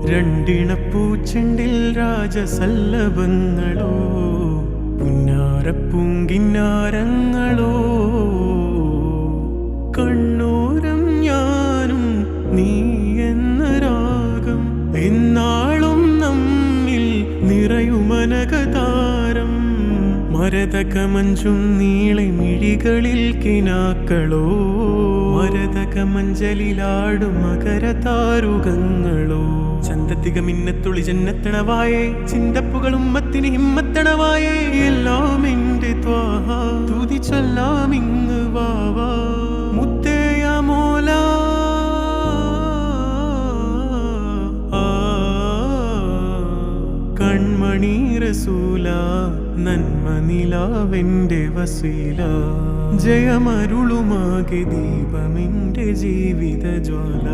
രണ്ടിണപ്പൂച്ചെണ്ടിൽ രാജസല്ലഭങ്ങളോ പുന്നാരപ്പൂങ്കിന്നാരങ്ങളോ കണ്ണൂരം ഞാനും നീ എന്ന രാഗം എന്നാളും നമ്മിൽ നിറയുമനകതാരം മരതകമഞ്ചും നീളെ മിഴികളിൽ കിനാക്കളോ മരതകമഞ്ചലിലാടും മകരതാരുകങ്ങളോ ചന്തത്തിക മിന്നത്തുളി ജന്നത്തണവായേ ചിന്തപ്പുകളും മത്തിന് ഹിമ്മത്തണവായേ എല്ലാം എന്റെ ത്വാഹ തുതി ചൊല്ലാം ഇങ്ങ് വാവാ മുത്തേയ മോല കൺമണി റസൂല നന്മ നിലാവെന്റെ വസീല ജയമരുളുമാകെ ദീപമെന്റെ ജീവിത ജ്വാല